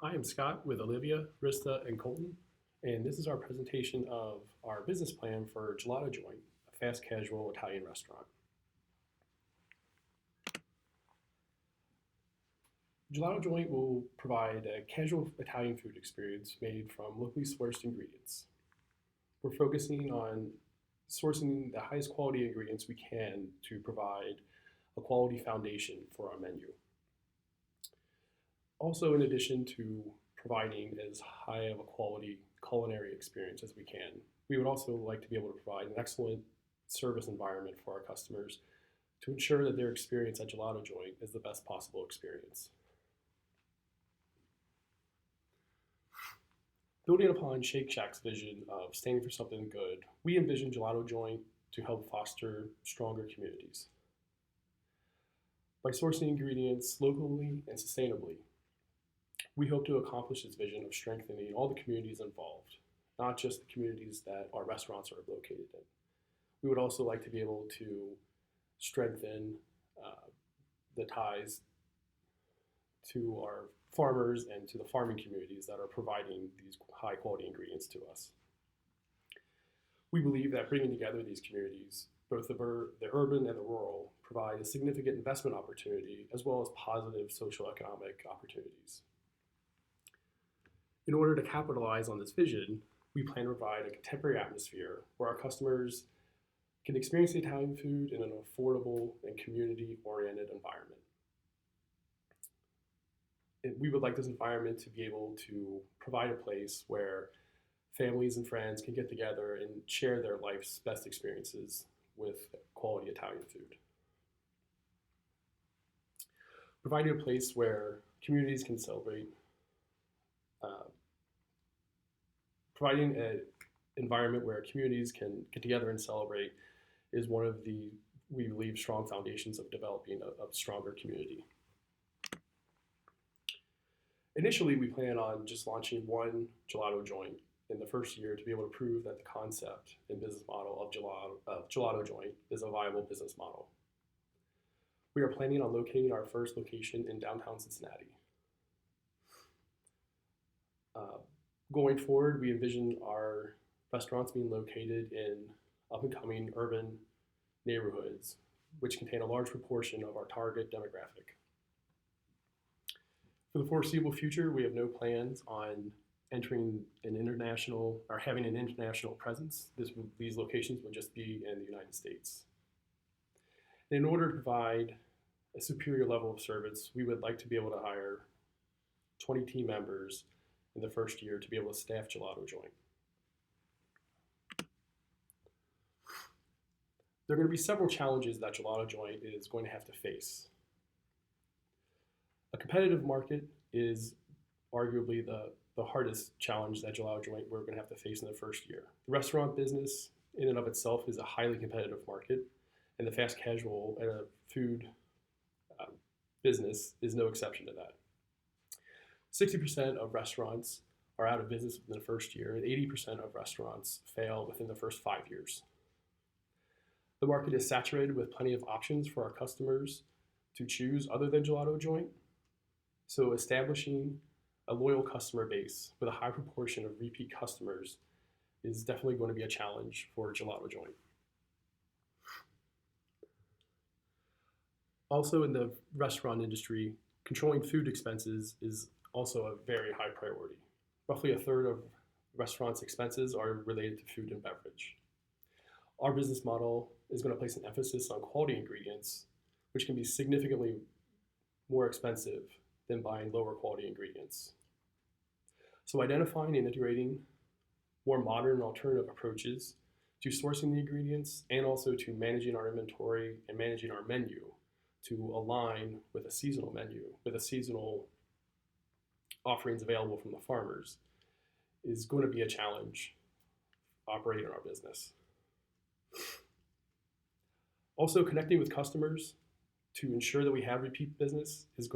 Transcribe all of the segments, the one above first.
I am Scott with Olivia, Rista, and Colton, and this is our presentation of our business plan for Gelato Joint, a fast casual Italian restaurant. Gelato Joint will provide a casual Italian food experience made from locally sourced ingredients. We're focusing on sourcing the highest quality ingredients we can to provide a quality foundation for our menu. Also, in addition to providing as high of a quality culinary experience as we can, we would also like to be able to provide an excellent service environment for our customers to ensure that their experience at Gelato Joint is the best possible experience. Building upon Shake Shack's vision of standing for something good, we envision Gelato Joint to help foster stronger communities. By sourcing ingredients locally and sustainably, we hope to accomplish this vision of strengthening all the communities involved, not just the communities that our restaurants are located in. We would also like to be able to strengthen the ties to our farmers and to the farming communities that are providing these high quality ingredients to us. We believe that bringing together these communities, both the urban and the rural, provide a significant investment opportunity as well as positive social economic opportunities. In order to capitalize on this vision, we plan to provide a contemporary atmosphere where our customers can experience the Italian food in an affordable and community-oriented environment. And we would like this environment to be able to provide a place where families and friends can get together and share their life's best experiences with quality Italian food. Providing a place where communities can celebrate, providing an environment where communities can get together and celebrate is one of the, we believe, strong foundations of developing a stronger community. Initially, we plan on just launching one Gelato Joint in the first year to be able to prove that the concept and business model of Gelato Joint is a viable business model. We are planning on locating our first location in downtown Cincinnati. Going forward, we envision our restaurants being located in up-and-coming urban neighborhoods, which contain a large proportion of our target demographic. For the foreseeable future, we have no plans on entering an international or having an international presence. These locations would just be in the United States. In order to provide a superior level of service, we would like to be able to hire 20 team members in the first year to be able to staff Gelato Joint. There are going to be several challenges that Gelato Joint is going to have to face. A competitive market is arguably the hardest challenge that Gelato Joint we're going to have to face in the first year. The restaurant business in and of itself is a highly competitive market, and the fast casual food business is no exception to that. 60% of restaurants are out of business within the first year, and 80% of restaurants fail within the first 5 years. The market is saturated with plenty of options for our customers to choose other than Gelato Joint. So establishing a loyal customer base with a high proportion of repeat customers is definitely going to be a challenge for Gelato Joint. Also in the restaurant industry, controlling food expenses is also a very high priority. Roughly a third of restaurants' expenses are related to food and beverage. Our business model is going to place an emphasis on quality ingredients, which can be significantly more expensive than buying lower quality ingredients. So identifying and integrating more modern alternative approaches to sourcing the ingredients and also to managing our inventory and managing our menu to align with a seasonal menu, with a seasonal offerings available from the farmers is going to be a challenge operating our business. Also, connecting with customers to ensure that we have repeat business is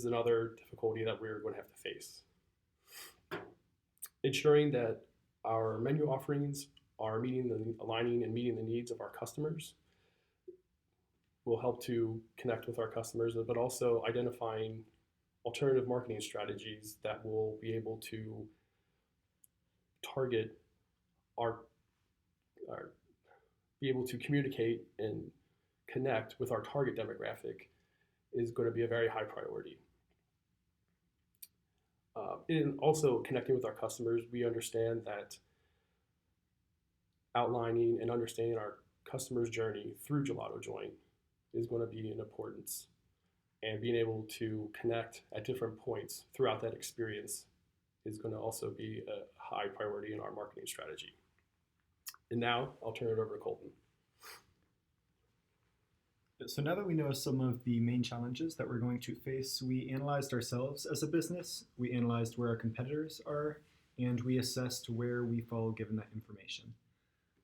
another difficulty that we're going to have to face. Ensuring that our menu offerings are aligning and meeting the needs of our customers will help to connect with our customers, but also identifying alternative marketing strategies that will be able to target our, our be able to communicate and connect with our target demographic is going to be a very high priority. And also connecting with our customers, we understand that outlining and understanding our customer's journey through Gelato Joint is going to be an importance. And being able to connect at different points throughout that experience is going to also be a high priority in our marketing strategy. And now I'll turn it over to Colton. So now that we know some of the main challenges that we're going to face, we analyzed ourselves as a business, we analyzed where our competitors are, and we assessed where we fall given that information.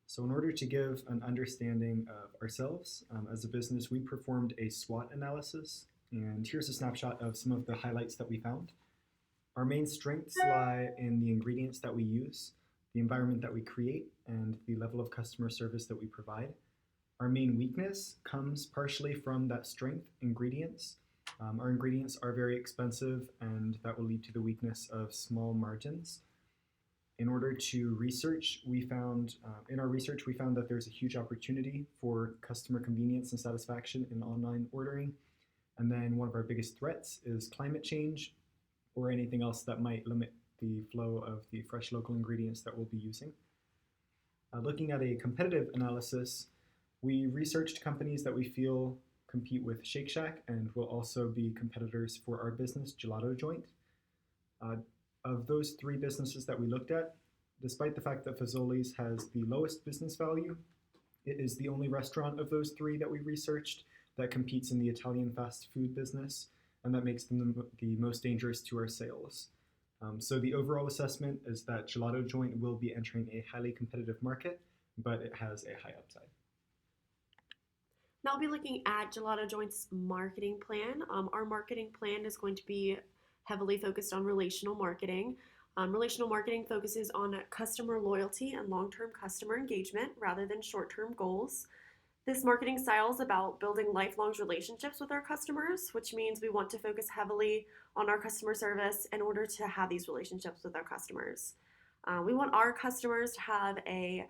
So in order to give an understanding of ourselves as a business, we performed a SWOT analysis, and here's a snapshot of some of the highlights that we found. Our main strengths lie in the ingredients that we use, the environment that we create, and the level of customer service that we provide. Our main weakness comes partially from that strength, ingredients. Our ingredients are very expensive, and that will lead to the weakness of small margins. In order to research, we found that there's a huge opportunity for customer convenience and satisfaction in online ordering. And then one of our biggest threats is climate change or anything else that might limit the flow of the fresh local ingredients that we'll be using. Looking at a competitive analysis, we researched companies that we feel compete with Shake Shack and will also be competitors for our business, Gelato Joint. Of those three businesses that we looked at, despite the fact that Fazoli's has the lowest business value, it is the only restaurant of those three that we researched that competes in the Italian fast food business, and that makes them the most dangerous to our sales. So the overall assessment is that Gelato Joint will be entering a highly competitive market, but it has a high upside. Now I'll be looking at Gelato Joint's marketing plan. Our marketing plan is going to be heavily focused on relational marketing. Relational marketing focuses on customer loyalty and long-term customer engagement rather than short-term goals. This marketing style is about building lifelong relationships with our customers, which means we want to focus heavily on our customer service in order to have these relationships with our customers. We want our customers to have a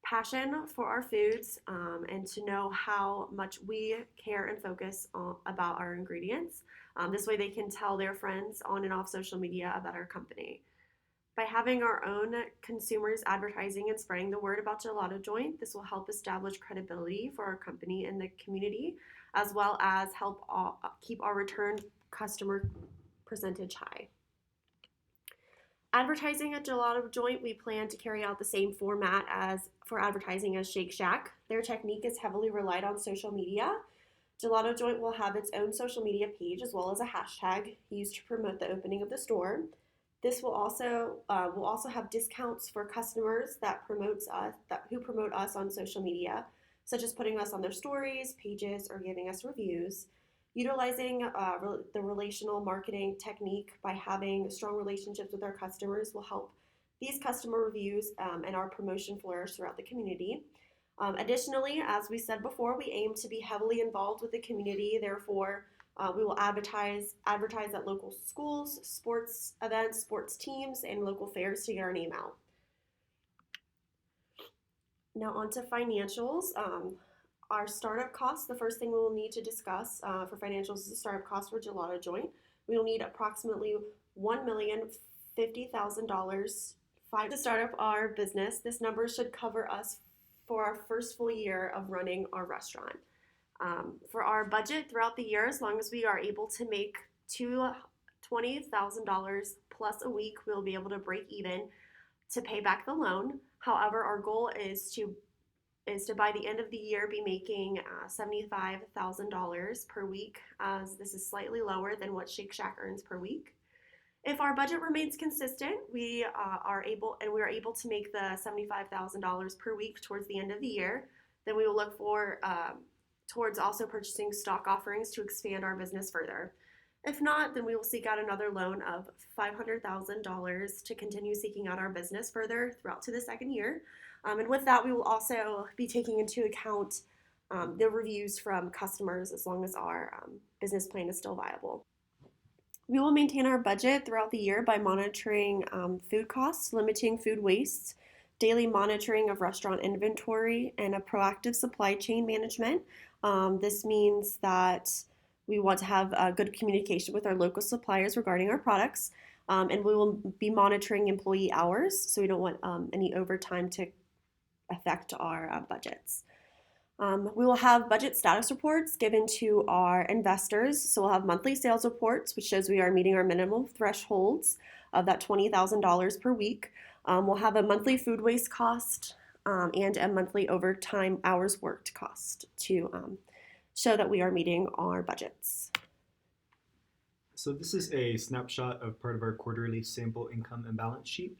passion for our foods and to know how much we care and focus about our ingredients. This way they can tell their friends on and off social media about our company. By having our own consumers advertising and spreading the word about Gelato Joint, this will help establish credibility for our company in the community, as well as help keep our return customer percentage high. Advertising at Gelato Joint, we plan to carry out the same format as for advertising as Shake Shack. Their technique is heavily relied on social media. Gelato Joint will have its own social media page as well as a hashtag used to promote the opening of the store. This will also have discounts for customers who promote us on social media, such as putting us on their stories, pages, or giving us reviews. Utilizing the relational marketing technique by having strong relationships with our customers will help these customer reviews and our promotion flourish throughout the community. Additionally, as we said before, we aim to be heavily involved with the community. Therefore, we will advertise at local schools, sports events, sports teams, and local fairs to get our name out. Now on to financials. Our startup costs, the first thing we will need to discuss for financials is the startup cost for Gelato Joint. We will need approximately $1,050,000 to start up our business. This number should cover us for our first full year of running our restaurant. For our budget throughout the year, as long as we are able to make $20,000 plus a week, we'll be able to break even to pay back the loan. However, our goal is to by the end of the year be making $75,000 per week, as this is slightly lower than what Shake Shack earns per week. If our budget remains consistent, we are able to make the $75,000 per week towards the end of the year, then we will look towards also purchasing stock offerings to expand our business further. If not, then we will seek out another loan of $500,000 to continue seeking out our business further throughout to the second year. And with that, we will also be taking into account the reviews from customers as long as our business plan is still viable. We will maintain our budget throughout the year by monitoring food costs, limiting food waste, daily monitoring of restaurant inventory, and a proactive supply chain management. This means that we want to have good communication with our local suppliers regarding our products, and we will be monitoring employee hours, so we don't want any overtime to affect our budgets. We will have budget status reports given to our investors. So we'll have monthly sales reports, which shows we are meeting our minimum thresholds of that $20,000 per week. We'll have a monthly food waste cost and a monthly overtime hours worked cost to show that we are meeting our budgets. So this is a snapshot of part of our quarterly sample income and balance sheet.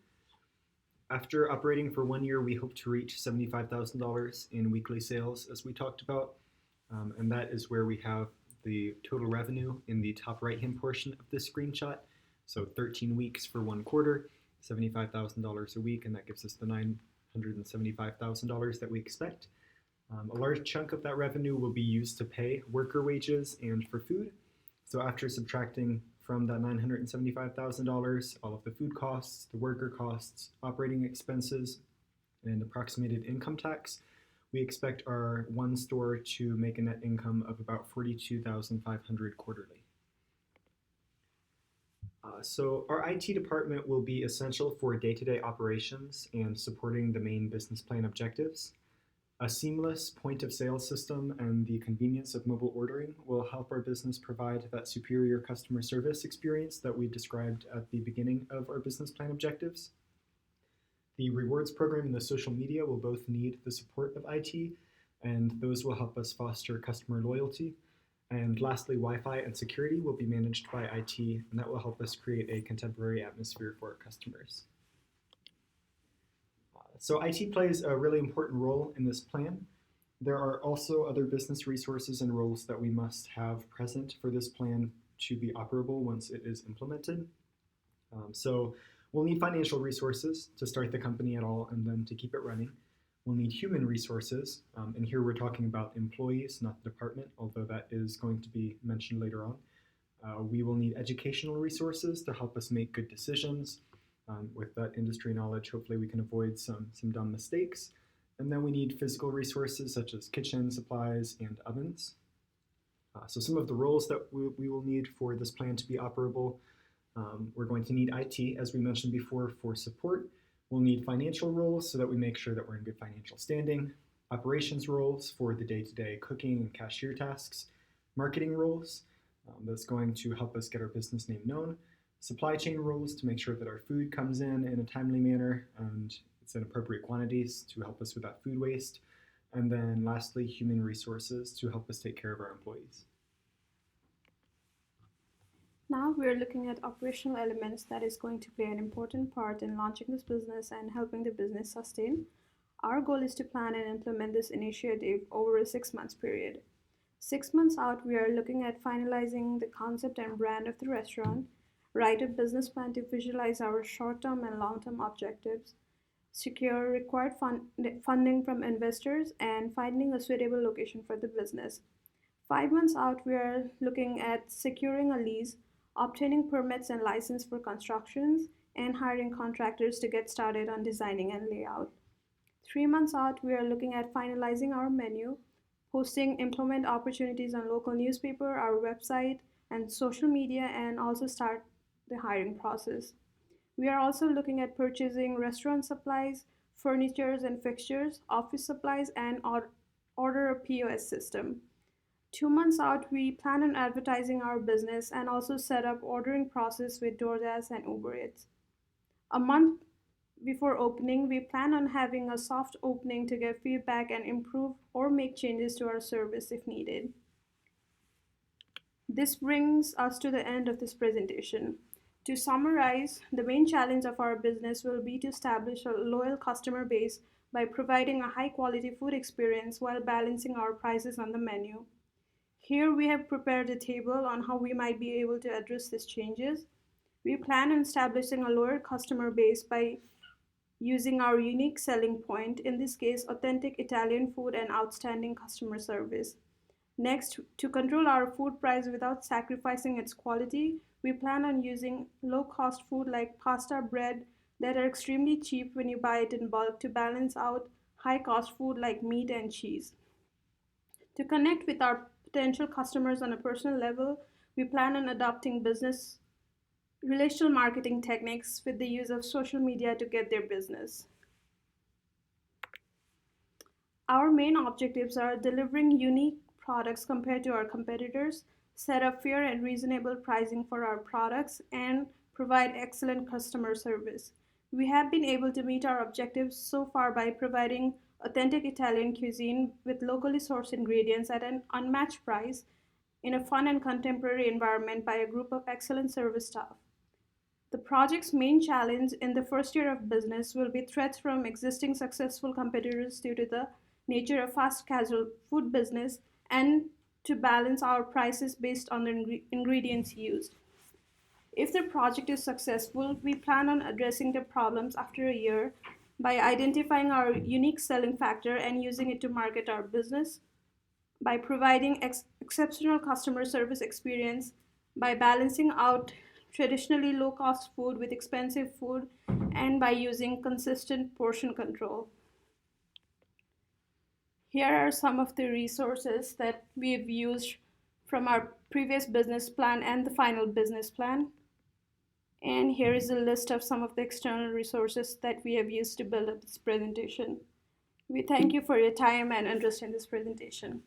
After operating for 1 year, we hope to reach $75,000 in weekly sales, as we talked about, and that is where we have the total revenue in the top right-hand portion of this screenshot. So 13 weeks for 1 quarter, $75,000 a week, and that gives us the $975,000 that we expect. A large chunk of that revenue will be used to pay worker wages and for food. So after subtracting from that $975,000, all of the food costs, the worker costs, operating expenses, and approximated income tax, we expect our one store to make a net income of about $42,500 quarterly. So our IT department will be essential for day-to-day operations and supporting the main business plan objectives. A seamless point-of-sale system and the convenience of mobile ordering will help our business provide that superior customer service experience that we described at the beginning of our business plan objectives. The rewards program and the social media will both need the support of IT, and those will help us foster customer loyalty. And lastly, Wi-Fi and security will be managed by IT, and that will help us create a contemporary atmosphere for our customers. So IT plays a really important role in this plan. There are also other business resources and roles that we must have present for this plan to be operable once it is implemented. So we'll need financial resources to start the company at all and then to keep it running. We'll need human resources, and here we're talking about employees, not the department, although that is going to be mentioned later on. We will need educational resources to help us make good decisions. With that industry knowledge, hopefully we can avoid some dumb mistakes. And then we need physical resources such as kitchen supplies and ovens. So some of the roles that we will need for this plan to be operable, we're going to need IT, as we mentioned before, for support. We'll need financial roles so that we make sure that we're in good financial standing. Operations roles for the day-to-day cooking and cashier tasks. Marketing roles, that's going to help us get our business name known. Supply chain roles to make sure that our food comes in a timely manner and it's in appropriate quantities to help us with that food waste. And then lastly, human resources to help us take care of our employees. Now we're looking at operational elements that is going to play an important part in launching this business and helping the business sustain. Our goal is to plan and implement this initiative over a 6 months period. 6 months out, we are looking at finalizing the concept and brand of the restaurant, write a business plan to visualize our short-term and long-term objectives, secure required funding from investors, and finding a suitable location for the business. 5 months out, we are looking at securing a lease, obtaining permits and license for constructions, and hiring contractors to get started on designing and layout. 3 months out, we are looking at finalizing our menu, posting employment opportunities on local newspaper, our website, and social media, and also start the hiring process. We are also looking at purchasing restaurant supplies, furniture and fixtures, office supplies, and order a POS system. 2 months out, we plan on advertising our business and also set up ordering process with DoorDash and Uber Eats. A month before opening, we plan on having a soft opening to get feedback and improve or make changes to our service if needed. This brings us to the end of this presentation. To summarize, the main challenge of our business will be to establish a loyal customer base by providing a high-quality food experience while balancing our prices on the menu. Here we have prepared a table on how we might be able to address these changes. We plan on establishing a loyal customer base by using our unique selling point, in this case, authentic Italian food and outstanding customer service. Next, to control our food price without sacrificing its quality, We plan on using low cost food like pasta, bread that are extremely cheap when you buy it in bulk to balance out high cost food like meat and cheese. To connect with our potential customers on a personal level, we plan on adopting business relational marketing techniques with the use of social media to get their business. Our main objectives are delivering unique products compared to our competitors, set up fair and reasonable pricing for our products, and provide excellent customer service. We have been able to meet our objectives so far by providing authentic Italian cuisine with locally sourced ingredients at an unmatched price in a fun and contemporary environment by a group of excellent service staff. The project's main challenge in the first year of business will be threats from existing successful competitors due to the nature of fast casual food business and to balance our prices based on the ingredients used. If the project is successful, we plan on addressing the problems after a year by identifying our unique selling factor and using it to market our business, by providing exceptional customer service experience, by balancing out traditionally low cost food with expensive food, and by using consistent portion control. Here are some of the resources that we've used from our previous business plan and the final business plan. And here is a list of some of the external resources that we have used to build up this presentation. We thank you for your time and interest in this presentation.